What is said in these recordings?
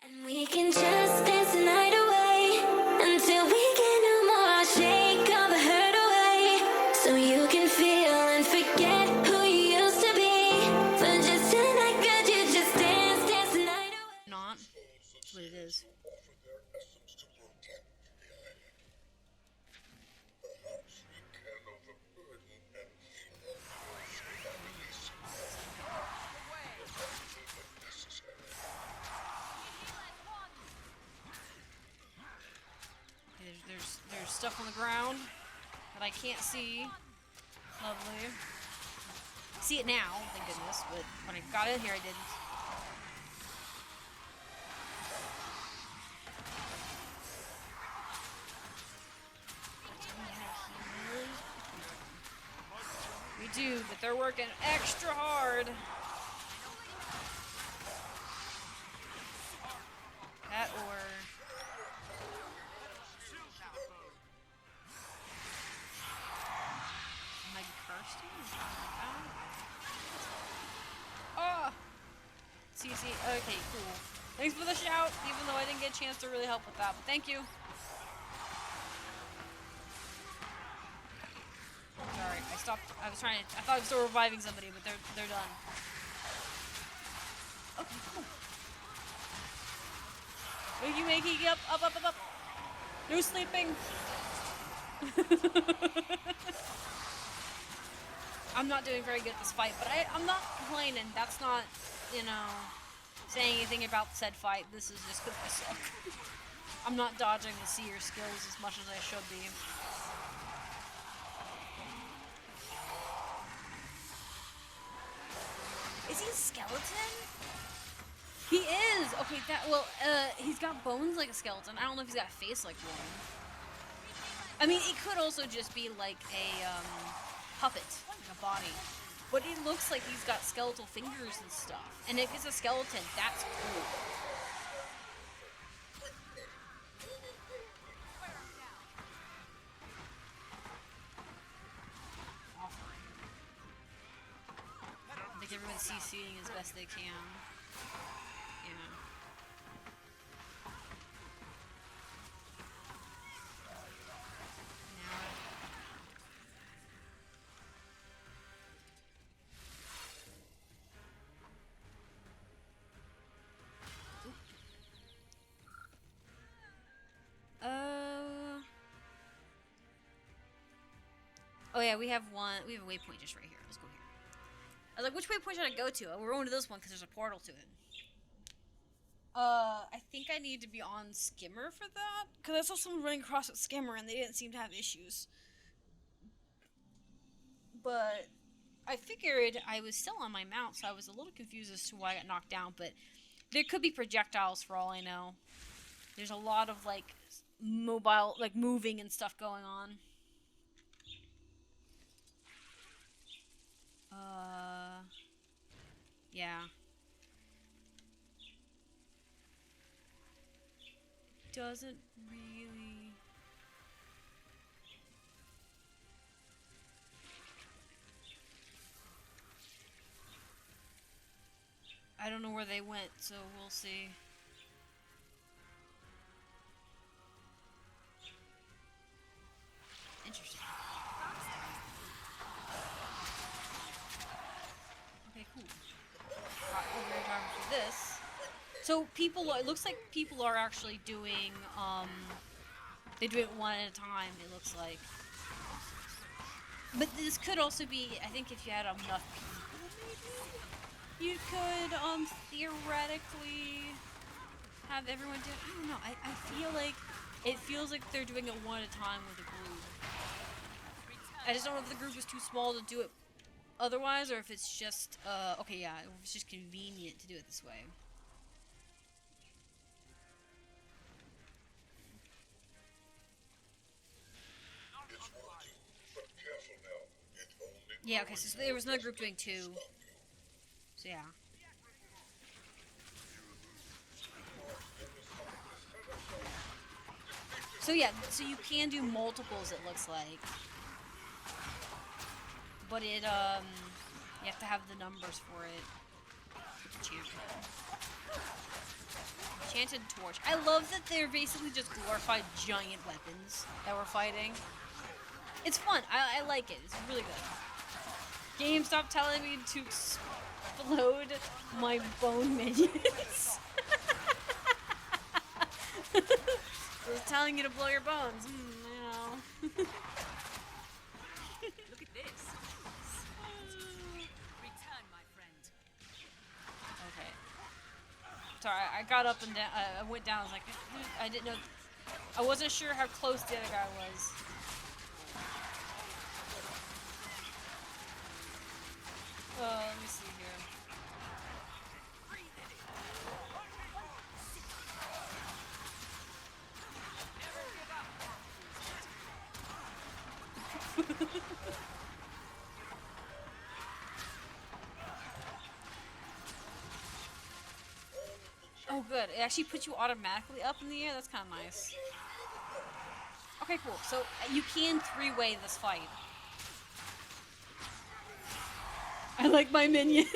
And we can just dance the night away until we get no more. Shake all the hurt away so you can feel and forget who you used to be. For just tonight, could you just dance the night away? Not. That's what it is. There's stuff on the ground that I can't see. Lovely. See it now, thank goodness, but when I got in here I didn't. We do, but they're working extra hard. That or... Am I cursed? Oh! CC, okay, cool. Thanks for the shout, even though I didn't get a chance to really help with that, but thank you. Sorry, I stopped. I was trying to. I thought I was still reviving somebody, but they're done. Okay, cool. Wakey, up. No sleeping. I'm not doing very good at this fight, but I'm not complaining. That's not, you know, saying anything about said fight. This is just because I suck. I'm not dodging the seer skills as much as I should be. Is he a skeleton? He is! Okay, he's got bones like a skeleton. I don't know if he's got a face like one. I mean, it could also just be like a, puppet, like a body. But it looks like he's got skeletal fingers and stuff. And if it's a skeleton, that's cool. I think everyone's CCing as best they can. Yeah. Oh yeah, we have a waypoint just right here. Let's go here. I was like, which waypoint should I go to? We're going to this one because there's a portal to it. I think I need to be on Skimmer for that, because I saw someone running across with Skimmer and they didn't seem to have issues. But I figured I was still on my mount, so I was a little confused as to why I got knocked down, but there could be projectiles for all I know. There's a lot of, like, mobile, like, moving and stuff going on. Yeah. Doesn't really... I don't know where they went, so we'll see. Interesting. Okay, cool. Over time for this. So people, it looks like people are actually doing, they do it one at a time, it looks like. But this could also be, I think if you had enough people, maybe, you could, theoretically have everyone do it. I don't know, I feel like, it feels like they're doing it one at a time with a group. I just don't know if the group is too small to do it otherwise, or if it's just, okay, yeah, if it's just convenient to do it this way. Yeah, okay, so there was another group doing two. So, yeah. So, yeah, so you can do multiples, it looks like. But it, you have to have the numbers for it. Champion. Enchanted torch. I love that they're basically just glorified giant weapons that we're fighting. It's fun. I like it. It's really good. Game, stop telling me to explode my bone minions. I was telling you to blow your bones. You know. Look at this. Return, my friend. Okay. Sorry, I got up and down. I went down. I was like, I didn't know. I wasn't sure how close the other guy was. Let me see here. Oh, good. It actually puts you automatically up in the air. That's kind of nice. Okay, cool. So you can three-way this fight. I like my minions.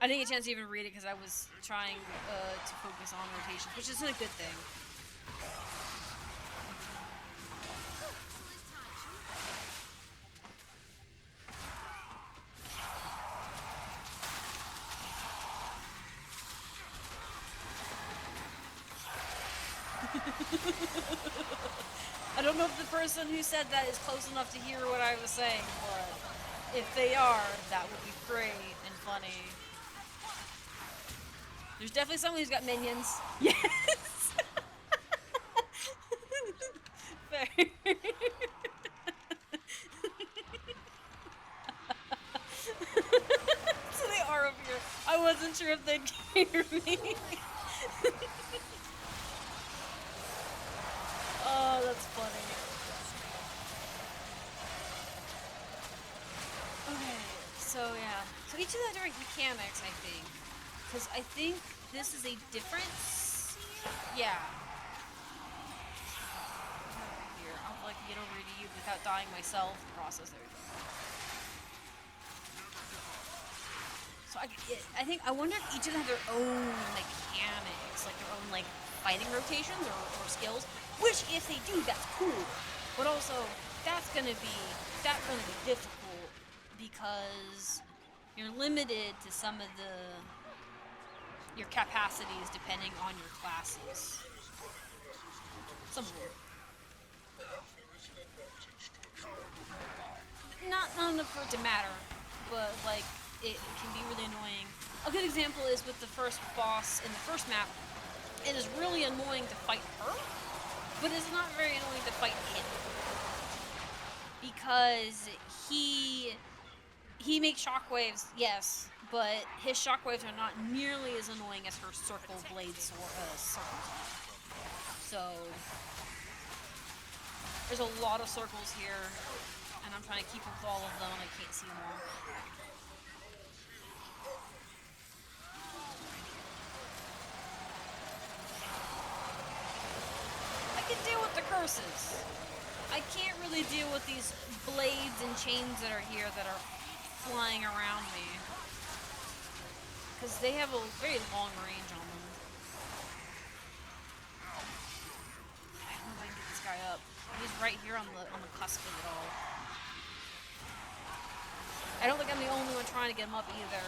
I didn't get a chance to even read it because I was trying to focus on rotations, which isn't a good thing. I don't know if the person who said that is close enough to hear what I was saying, but if they are, that would be great and funny. There's definitely someone who's got minions. Yes! Fair. So they are over here. I wasn't sure if they'd hear me. Oh, that's funny. Okay, so yeah. So each of the different mechanics, I think. Because I think this is a difference. Yeah. Here, I'll like get over to you without dying myself. Process there. So I wonder if each of them have their own mechanics, like their own like fighting rotations or skills. Which, if they do, that's cool. But also, that's gonna be difficult because you're limited to some of your capacities depending on your classes. Some of them. Not for it to matter, but like it can be really annoying. A good example is with the first boss in the first map. It is really annoying to fight her, but it's not very annoying to fight him because he makes shockwaves, yes, but his shockwaves are not nearly as annoying as her circle blades or circles. So there's a lot of circles here, and I'm trying to keep up with all of them, and I can't see them all. I can deal with the curses. I can't really deal with these blades and chains that are here that are flying around me. Because they have a very long range on them. I don't know if I can get this guy up. He's right here on the cusp of it all. I don't think I'm the only one trying to get him up either.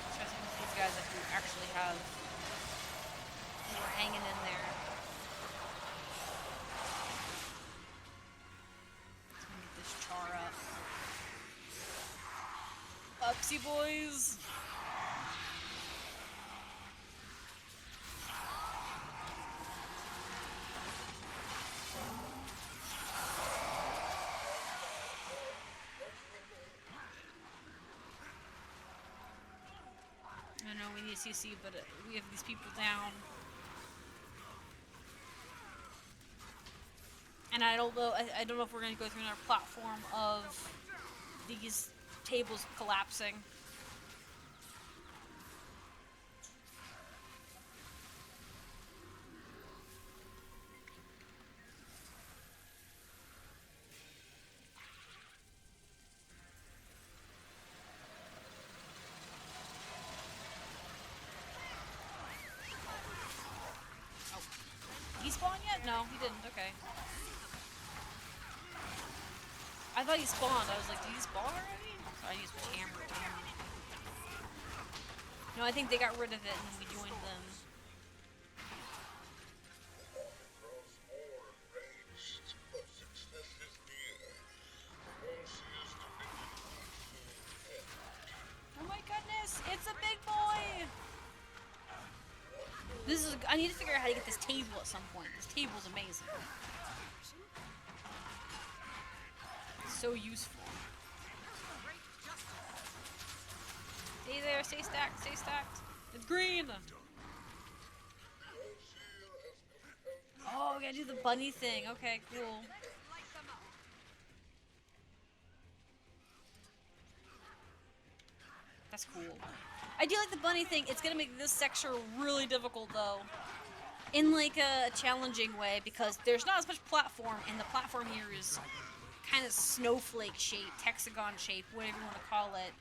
Especially with these guys that who actually have who are hanging in there. Let's get this char up. Upsy boys! I know we need CC, but we have these people down. And I don't know if we're going to go through another platform of these tables collapsing. No, he didn't. Okay. I thought he spawned. I was like, did he spawn already? So I used my hammer. No, I think they got rid of it and then we joined them. Oh my goodness, it's a big boy! This is. I need to figure out how to get this table at some point. This table's amazing. So useful. Stay there, stay stacked, stay stacked. It's green! Oh, we gotta do the bunny thing. Okay, cool. That's cool. I do like the bunny thing. It's gonna make this sector really difficult, though. In, like, a challenging way, because there's not as much platform, and the platform here is kind of snowflake shaped, hexagon shaped, whatever you want to call it.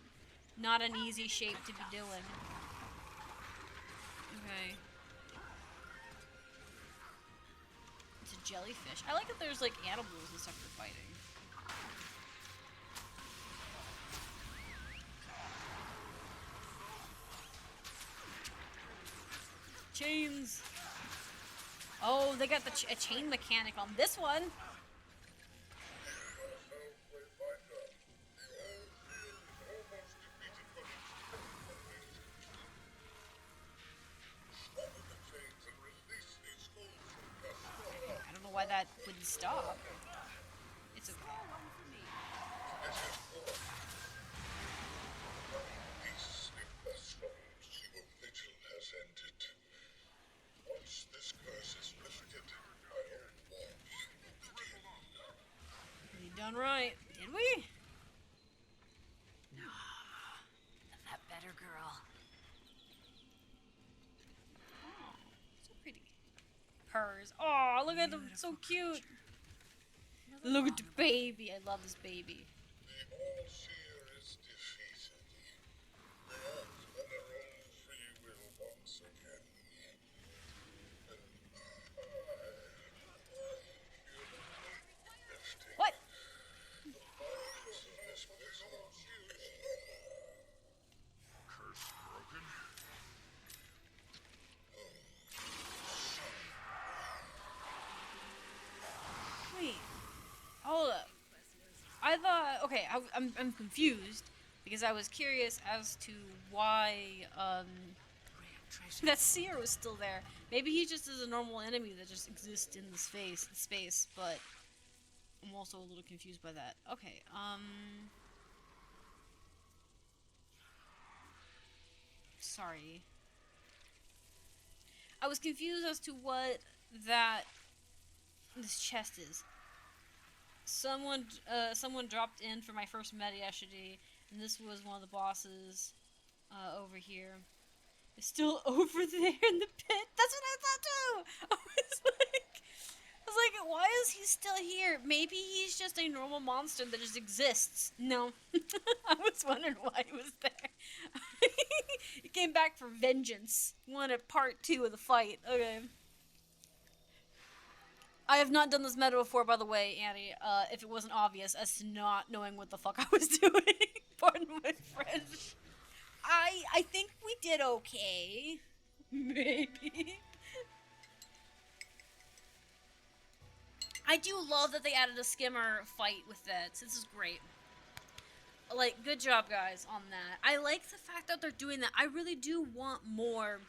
Not an easy shape to be doing. Okay. It's a jellyfish. I like that there's, like, animals and stuff for fighting. Chains! Oh, they got a chain mechanic on this one! I don't know why that wouldn't stop. It's okay. Once this curse is lifted, my old walls will begin. We done right. Did we? No. That better girl. Oh, so pretty. Purrs. Oh, look at them. So cute. Look at the baby. I love this baby. The All-Seer is defeated. They act on their own free will once again. What? Curse broken? Wait. Hold up. I thought. Okay, I'm confused because I was curious as to why that seer was still there. Maybe he just is a normal enemy that just exists in the space, but I'm also a little confused by that. Okay, sorry. I was confused as to what this chest is. Someone dropped in for my first meta yesterday, and this was one of the bosses over here. It's still over there in the pit. That's what I thought too. I was like, why is he still here? Maybe he's just a normal monster that just exists. No, I was wondering why he was there. He came back for vengeance. He wanted part 2 of the fight. Okay. I have not done this meta before, by the way, Annie, if it wasn't obvious as to not knowing what the fuck I was doing. Pardon my French. I think we did okay. Maybe. I do love that they added a skimmer fight with that. This is great. Like, good job, guys, on that. I like the fact that they're doing that. I really do want more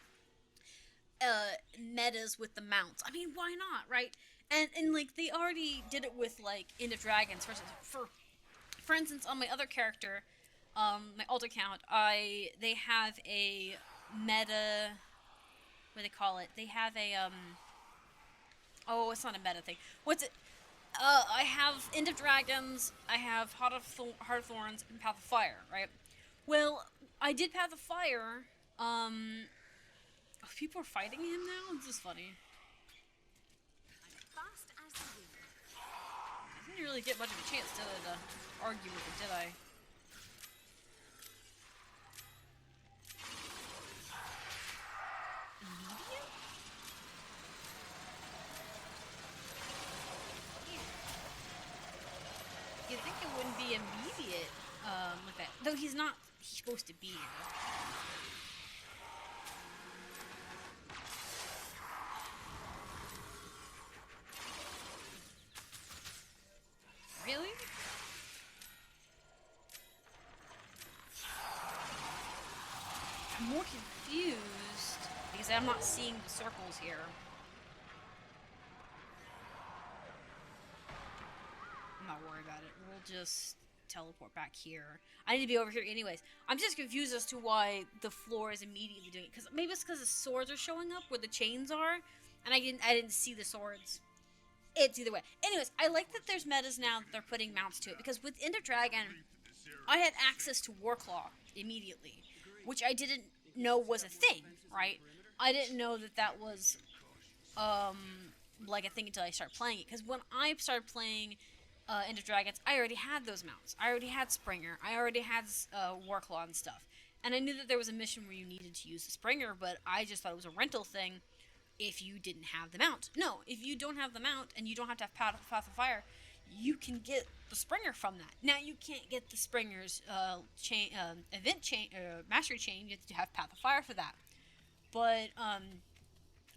metas with the mounts. I mean, why not, right? And like, they already did it with, like, End of Dragons. For instance, on my other character, my alt account, they have a meta, what do they call it? They have a, oh, it's not a meta thing. What's it? I have End of Dragons, I have Heart of Thorns, and Path of Fire, right? Well, I did Path of Fire, oh, people are fighting him now? This is funny. Fast as the wind. I didn't really get much of a chance to argue with it, did I? Medium? it wouldn't be immediate, like that. Though he's not supposed to be here. Really? I'm more confused because I'm not seeing the circles here. I'm not worried about it. We'll just teleport back here. I need to be over here anyways. I'm just confused as to why the floor is immediately doing it. Because maybe it's because the swords are showing up where the chains are, and I didn't see the swords. It's either way. Anyways, I like that there's metas now that they're putting mounts to it, because with Ender Dragon, I had access to Warclaw immediately, which I didn't know was a thing, right? I didn't know that that was, like a thing until I started playing it, because when I started playing Ender Dragons, I already had those mounts. I already had Springer. I already had Warclaw and stuff. And I knew that there was a mission where you needed to use the Springer, but I just thought it was a rental thing if you didn't have the mount. No, if you don't have the mount and you don't have to have Path of Fire, you can get the Springer from that. Now, you can't get the Springer's event chain, mastery chain. You have to have Path of Fire for that. But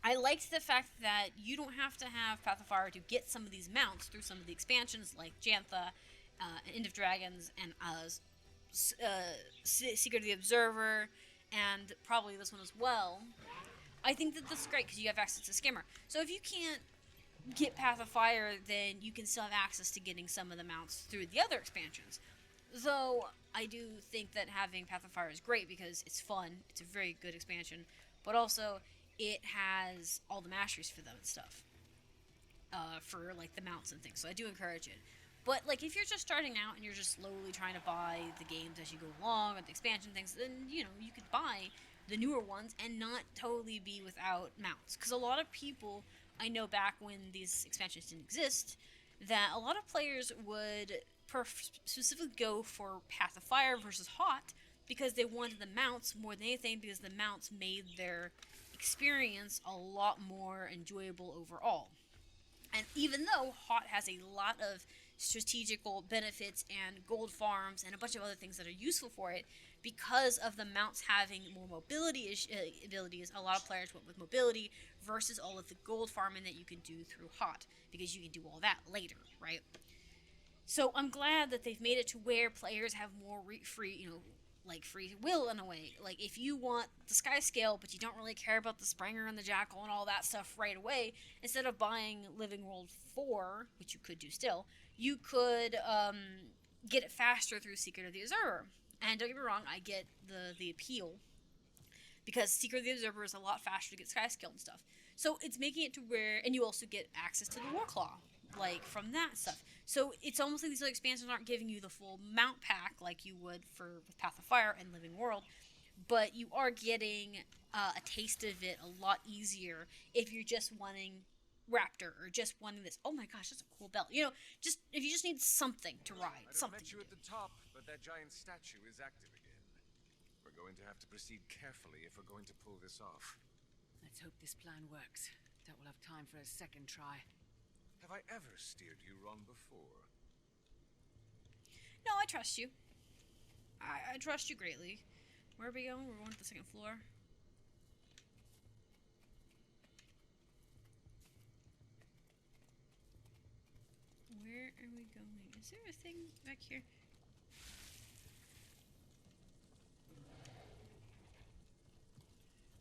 I liked the fact that you don't have to have Path of Fire to get some of these mounts through some of the expansions, like Jantha, End of Dragons, and Secret of the Observer, and probably this one as well. I think that this is great because you have access to Skimmer. So if you can't get Path of Fire, then you can still have access to getting some of the mounts through the other expansions. Though I do think that having Path of Fire is great because it's fun. It's a very good expansion. But also, it has all the masteries for them and stuff. For, like, the mounts and things. So I do encourage it. But, like, if you're just starting out and you're just slowly trying to buy the games as you go along, or the expansion things, then, you know, you could buy the newer ones and not totally be without mounts. Because a lot of people, I know back when these expansions didn't exist, that a lot of players would specifically go for Path of Fire versus Hot because they wanted the mounts more than anything, because the mounts made their experience a lot more enjoyable overall. And even though Hot has a lot of strategical benefits and gold farms and a bunch of other things that are useful for it, because of the mounts having more mobility abilities, a lot of players went with mobility versus all of the gold farming that you can do through Hot, because you can do all that later, right? So I'm glad that they've made it to where players have more free will in a way. Like, if you want the Sky Scale, but you don't really care about the Springer and the Jackal and all that stuff right away, instead of buying Living World 4, which you could do still, you could get it faster through Secret of the Observer. And don't get me wrong, I get the appeal, because Secret of the Observer is a lot faster to get Sky Scale and stuff. So it's making it to where, and you also get access to the Warclaw, like, from that stuff. So it's almost like these other expansions aren't giving you the full mount pack like you would with Path of Fire and Living World, but you are getting a taste of it a lot easier if you're just wanting Raptor, or just wanting this. Oh my gosh, that's a cool belt. You know, just if you just need something to ride, something. Met you at the top, but that giant statue is active again. We're going to have to proceed carefully if we're going to pull this off. Let's hope this plan works. That we'll have time for a second try. Have I ever steered you wrong before? No, I trust you. I trust you greatly. Where are we going? We're going to the second floor. Where are we going? Is there a thing back here?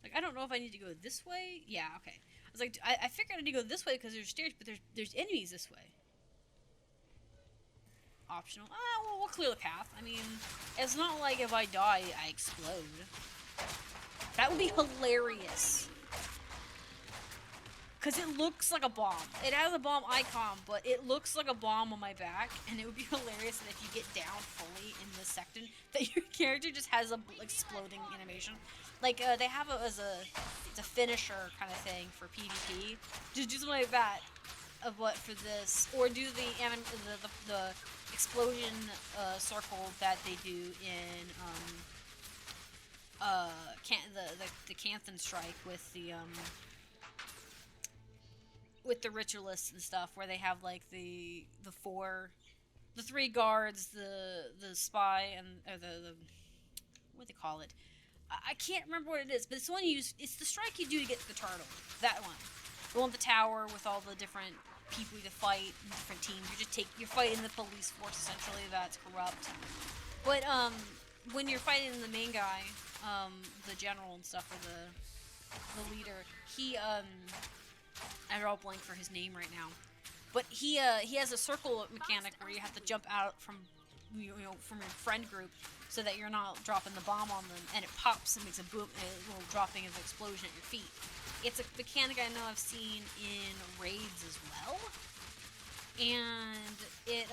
Like, I don't know if I need to go this way. Yeah, okay. I was like, I figured I need to go this way because there's stairs, but there's enemies this way. Optional. Well, we'll clear the path. I mean, it's not like if I die, I explode. That would be hilarious. Because it looks like a bomb. It has a bomb icon, but it looks like a bomb on my back. And it would be hilarious that if you get down fully in this section, that your character just has a exploding animation. Like, they have it as a finisher kind of thing for PvP. Just do something like that. Of what for this, or do the explosion circle that they do in the Canthan Strike with the ritualists and stuff, where they have like the four the three guards, the spy, and or the what do they call it? I can't remember what it is, but it's the one you use. It's the strike you do to get to the turtle. That one, the one at the tower with all the different people you fight, and different teams. You're fighting the police force essentially that's corrupt. But when you're fighting the main guy, the general and stuff, or the leader, he I draw a blank for his name right now. But he has a circle mechanic where you have to jump out from from your friend group so that you're not dropping the bomb on them, and it pops and makes a boom, a little dropping of explosion at your feet. It's a mechanic I know I've seen in raids as well, and it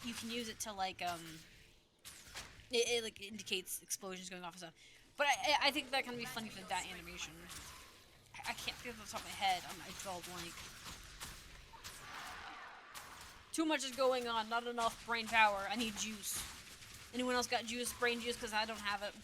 you can use it to like it like indicates explosions going off and stuff. But I think that can be funny for that animation. I can't think of the top of my head. I draw a blank. Too much is going on, not enough brain power. I need juice. Anyone else got juice, brain juice? Because I don't have it.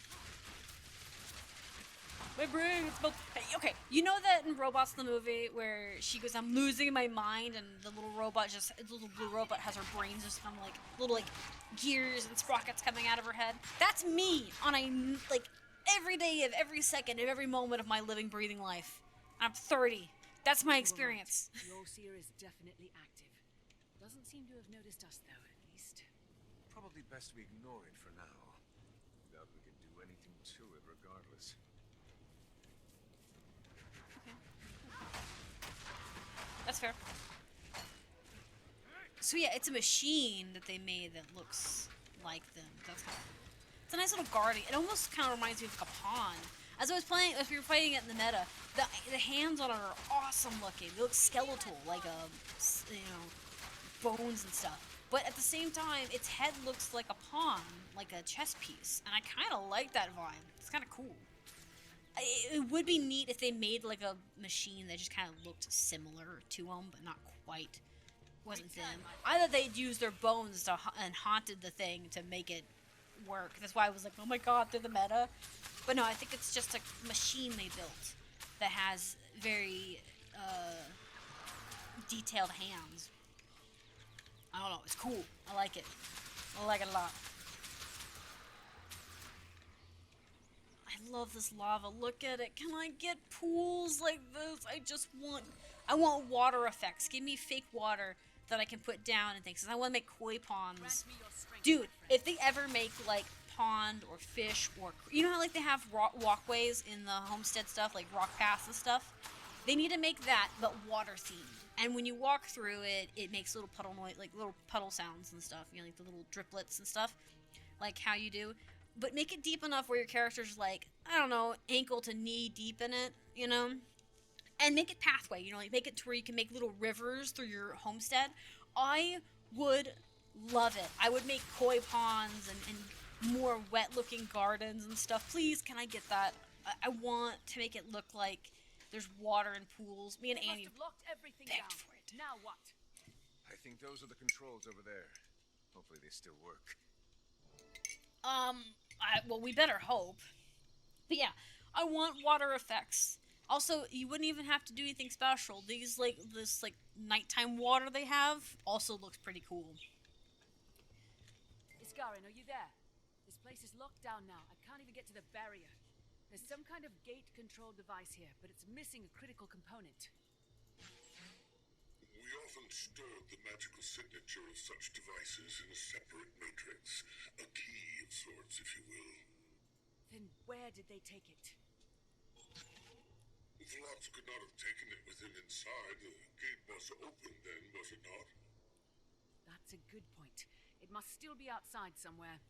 My brain, it's both. Hey, okay, you know that in Robots the movie where she goes, I'm losing my mind, and the little robot the little blue robot has her brains just kind of like little like gears and sprockets coming out of her head? That's me on a like every day of every second of every moment of my living, breathing life. I'm 30. That's my experience. Your seer is definitely active. Doesn't seem to have noticed us, though, at least. Probably best we ignore it for now. Doubt we can do anything to it regardless. That's fair. So yeah, it's a machine that they made that looks like them. It's a nice little guardian. It almost kind of reminds me of like a pawn. As I was playing, if we were playing it in the meta, the hands on it are awesome looking. They look skeletal, like bones and stuff. But at the same time, its head looks like a pawn, like a chess piece, and I kind of like that vibe. It's kind of cool. It would be neat if they made like a machine that just kind of looked similar to them, but not quite. Wasn't them. I thought they'd used their bones and haunted the thing to make it work. That's why I was like, oh my god, they're the meta. But no, I think it's just a machine they built that has very detailed hands. I don't know, it's cool. I like it. I like it a lot. I love this lava. Look at it. Can I get pools like this? I want water effects. Give me fake water that I can put down and things. 'Cause I want to make koi ponds. Dude, if they ever make like pond or fish or you know how like they have walkways in the homestead stuff, like rock paths and stuff, they need to make that but water themed. And when you walk through it, it makes little puddle noise, like little puddle sounds and stuff, you know, like the little driplets and stuff, like how you do. But make it deep enough where your character's like, I don't know, ankle to knee deep in it, you know? And make it pathway, you know, like make it to where you can make little rivers through your homestead. I would love it. I would make koi ponds and more wet-looking gardens and stuff. Please, can I get that? I want to make it look like there's water and pools. Me and Annie locked everything begged down. for it. Now what? I think those are the controls over there. Hopefully they still work. Well, we better hope. But yeah, I want water effects. Also, you wouldn't even have to do anything special. This nighttime water they have also looks pretty cool. Iskarin, are you there? This place is locked down now. I can't even get to the barrier. There's some kind of gate control device here, but it's missing a critical component. We often stored the magical signature of such devices in a separate matrix. A key of sorts, if you will. Then where did they take it? Vlad could not have taken it with him inside. The gate was open then, was it not? That's a good point. It must still be outside somewhere.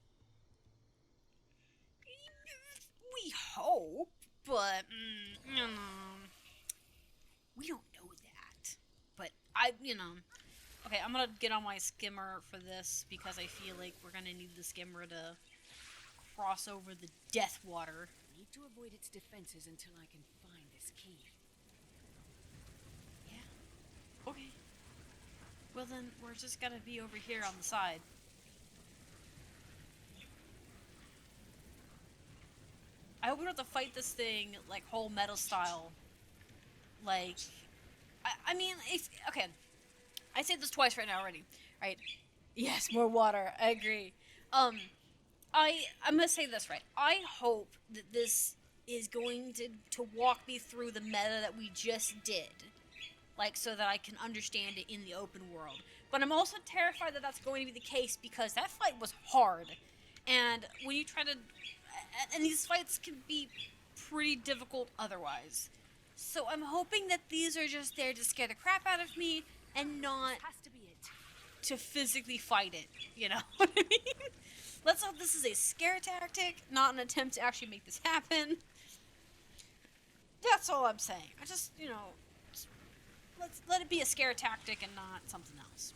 We hope, but we don't know that. But okay, I'm gonna get on my skimmer for this because I feel like we're gonna need the skimmer to cross over the death water. Need to avoid its defenses until I can find this key. Yeah. Okay. Well then, we're just gonna be over here on the side. I hope we don't have to fight this thing like whole metal style. Like, I mean, it's okay. I said this twice right now already. Right? Yes, more water. I agree. I'm gonna say this right. I hope that this is going to walk me through the meta that we just did, like so that I can understand it in the open world. But I'm also terrified that that's going to be the case because that fight was hard, and when you try to, and these fights can be pretty difficult otherwise. So I'm hoping that these are just there to scare the crap out of me and not Has to be it. to physically fight it. You know what I mean? Let's hope this is a scare tactic, not an attempt to actually make this happen. That's all I'm saying. I just, let's let it be a scare tactic and not something else.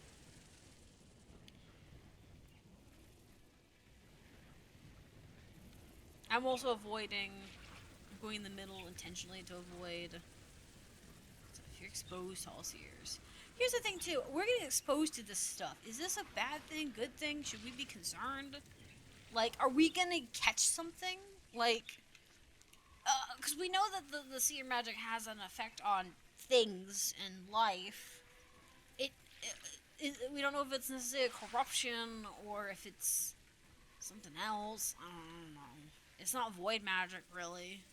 I'm also avoiding going in the middle intentionally to avoid. So if you're exposed to all seers. Here's the thing too, we're getting exposed to this stuff. Is this a bad thing, good thing? Should we be concerned? Like, are we gonna catch something? Like, because we know that the seer magic has an effect on things and life. We don't know if it's necessarily corruption or if it's something else. I don't know. It's not void magic, really.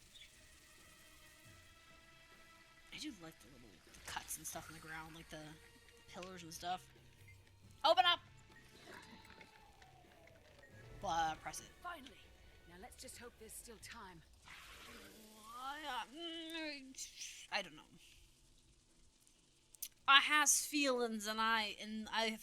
I do like the little cuts and stuff in the ground, like the pillars and stuff. Open up! Press it. Finally. Now let's just hope there's still time. I don't know. I has feelings, and I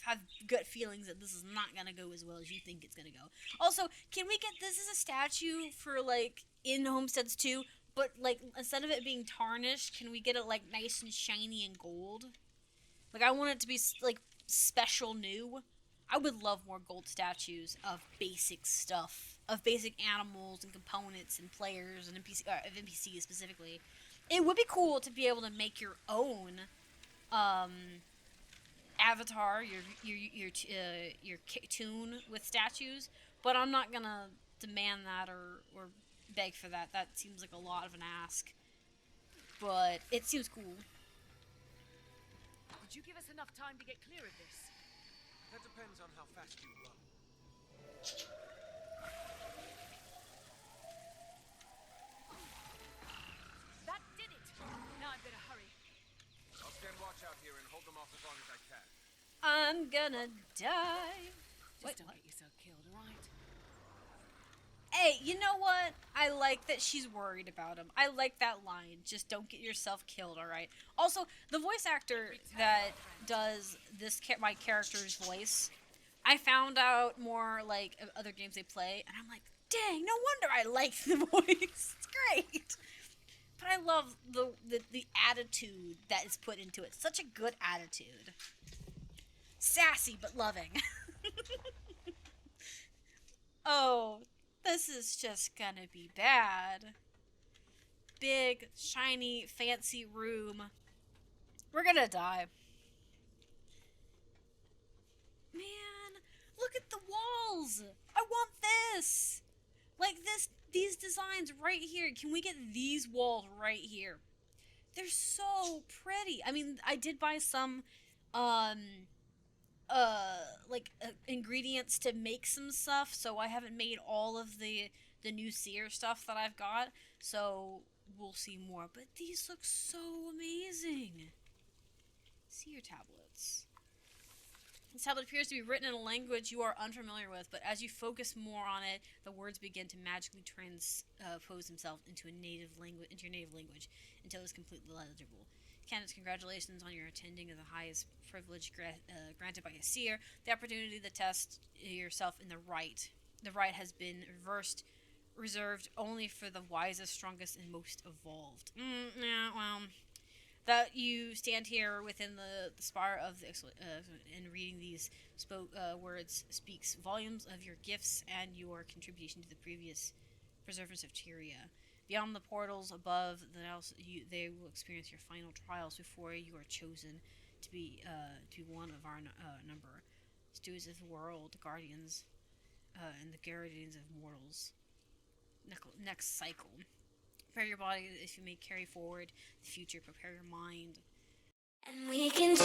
have gut feelings that this is not gonna go as well as you think it's gonna go. Also, can we get this as a statue for like in Homesteads 2, but like instead of it being tarnished, can we get it like nice and shiny and gold? Like I want it to be like special new. I would love more gold statues of basic stuff, of basic animals and components and players and NPCs specifically. It would be cool to be able to make your own avatar, your tune with statues, but I'm not gonna demand that or beg for that. That seems like a lot of an ask, but it seems cool. Did you give us enough time to get clear of this? That depends on how fast you run. That did it! Now I better hurry. I'll stand watch out here and hold them off as long as I can. I'm gonna die. Just Wait, don't what? get yourself killed, alright? Hey, you know what? I like that she's worried about him. I like that line. Just don't get yourself killed, alright? Also, the voice actor that does this my character's voice, I found out more, like, of other games they play, and I'm like, dang, no wonder I like the voice. It's great. But I love the attitude that is put into it. Such a good attitude. Sassy, but loving. Oh, this is just gonna be bad. Big, shiny, fancy room. We're gonna die. Man, look at the walls. I want this. Like these designs right here. Can we get these walls right here? They're so pretty. I mean, I did buy some ingredients to make some stuff, so I haven't made all of the new seer stuff that I've got, so we'll see more. But these look so amazing. Seer tablets. This tablet appears to be written in a language you are unfamiliar with, but as you focus more on it, the words begin to magically transpose themselves into your native language until it's completely legible. Candidates, congratulations on your attending of the highest privilege granted by a seer. The opportunity to test yourself in the right. The right has been reserved only for the wisest, strongest, and most evolved. That you stand here within the spire of the and reading these words speaks volumes of your gifts and your contribution to the previous preservers of Tyria. Beyond the portals above, they will experience your final trials before you are chosen to be one of our number. Stewards of the world, guardians, and the guardians of mortals. Next cycle. Prepare your body if you may carry forward the future. Prepare your mind. And we can